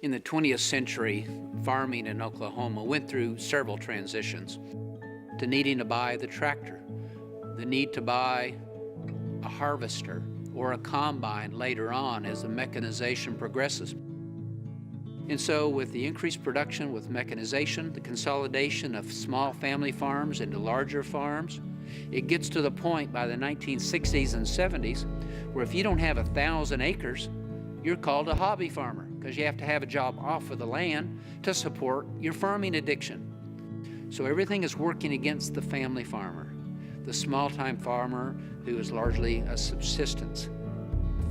In the 20th century, farming in Oklahoma went through several transitions to needing to buy the tractor, the need to buy a harvester or a combine later on as the mechanization progresses. And so with the increased production with mechanization, the consolidation of small family farms into larger farms, it gets to the point by the 1960s and 70s where if you don't have 1,000 acres, you're called a hobby farmer because you have to have a job off of the land to support your farming addiction. So everything is working against the family farmer, the small-time farmer who is largely a subsistence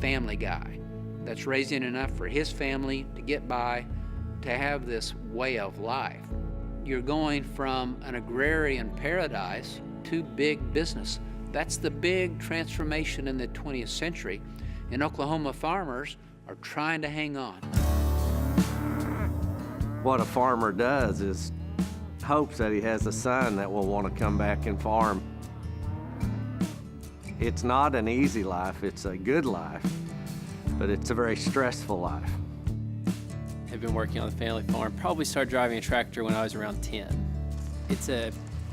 family guy that's raising enough for his family to get by, to have this way of life. You're going from an agrarian paradise to big business. That's the big transformation in the 20th century, and Oklahoma farmers are trying to hang on. What a farmer does is hopes that he has a son that will want to come back and farm. It's not an easy life, it's a good life, but it's a very stressful life. I've been working on the family farm, probably started driving a tractor when I was around 10.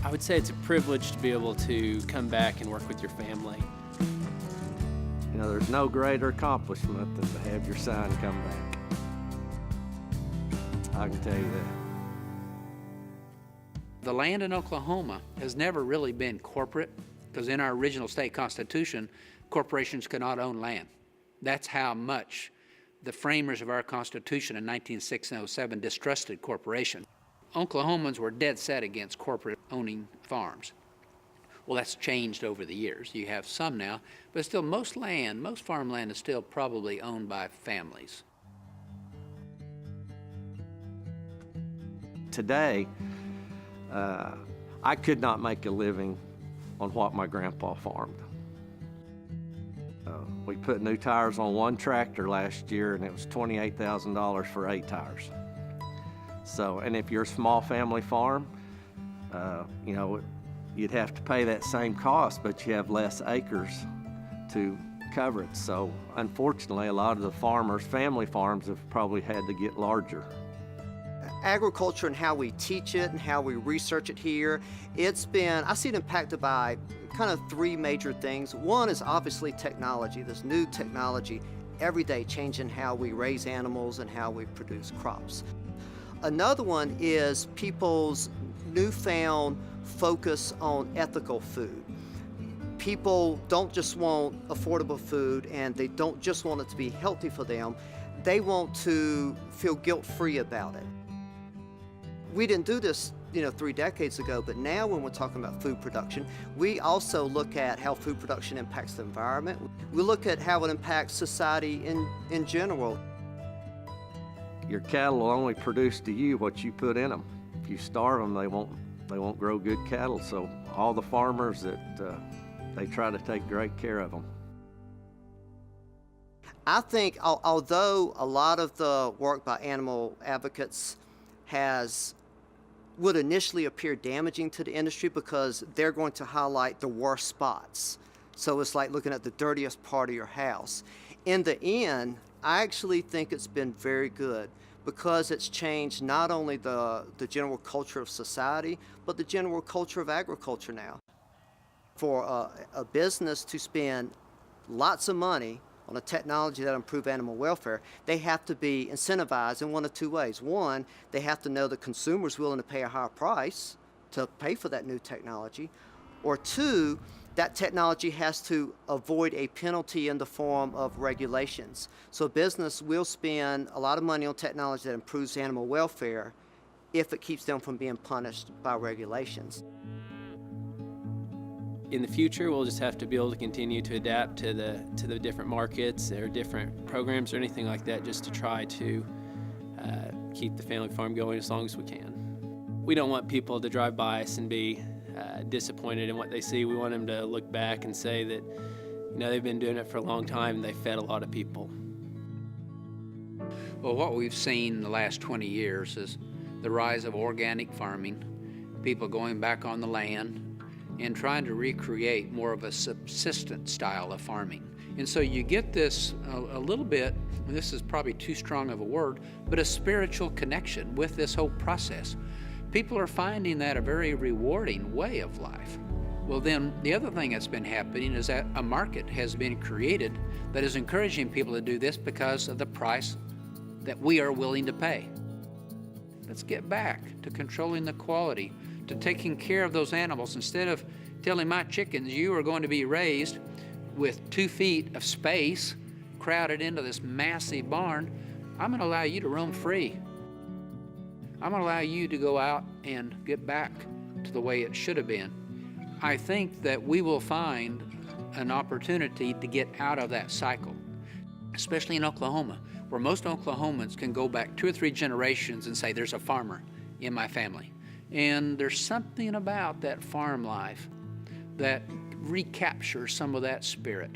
I would say it's a privilege to be able to come back and work with your family. You know, there's no greater accomplishment than to have your son come back. I can tell you that. The land in Oklahoma has never really been corporate because in our original state constitution, corporations could not own land. That's how much the framers of our Constitution in 1906 and 07 distrusted corporations. Oklahomans were dead set against corporate owning farms. Well, that's changed over the years. You have some now, but still most farmland is still probably owned by families. Today, I could not make a living on what my grandpa farmed. We put new tires on one tractor last year and it was $28,000 for 8 tires. So, and if you're a small family farm, you know, you'd have to pay that same cost, but you have less acres to cover it. So unfortunately, a lot of the farmers, family farms, have probably had to get larger. Agriculture and how we teach it and how we research it here, I see it impacted by kind of 3 major things. One is obviously technology. There's new technology every day changing how we raise animals and how we produce crops. Another one is people's newfound focus on ethical food. People don't just want affordable food and they don't just want it to be healthy for them. They want to feel guilt-free about it. We didn't do this 3 decades ago, but now when we're talking about food production, we also look at how food production impacts the environment. We look at how it impacts society in general. Your cattle will only produce to you what you put in them. If you starve them, they won't grow good cattle. So all the farmers they try to take great care of them. I think although a lot of the work by animal advocates would initially appear damaging to the industry because they're going to highlight the worst spots. So it's like looking at the dirtiest part of your house. In the end, I actually think it's been very good because it's changed not only the general culture of society, but the general culture of agriculture now. For a business to spend lots of money on a technology that improves animal welfare, they have to be incentivized in one of 2 ways. One, they have to know the consumer's willing to pay a higher price to pay for that new technology. Or 2, that technology has to avoid a penalty in the form of regulations. So a business will spend a lot of money on technology that improves animal welfare if it keeps them from being punished by regulations. In the future, we'll just have to be able to continue to adapt to the different markets or different programs or anything like that, just to try to keep the family farm going as long as we can. We don't want people to drive by us and be disappointed in what they see. We want them to look back and say that, they've been doing it for a long time and they fed a lot of people. Well, what we've seen in the last 20 years is the rise of organic farming, people going back on the land and trying to recreate more of a subsistence style of farming. And so you get this a little bit, and this is probably too strong of a word, but a spiritual connection with this whole process. People are finding that a very rewarding way of life. Well, then the other thing that's been happening is that a market has been created that is encouraging people to do this because of the price that we are willing to pay. Let's get back to controlling the quality, to taking care of those animals. Instead of telling my chickens, you are going to be raised with 2 feet of space crowded into this massive barn, I'm going to allow you to roam free. I'm going to allow you to go out and get back to the way it should have been. I think that we will find an opportunity to get out of that cycle, especially in Oklahoma, where most Oklahomans can go back 2 or 3 generations and say, there's a farmer in my family. And there's something about that farm life that recaptures some of that spirit.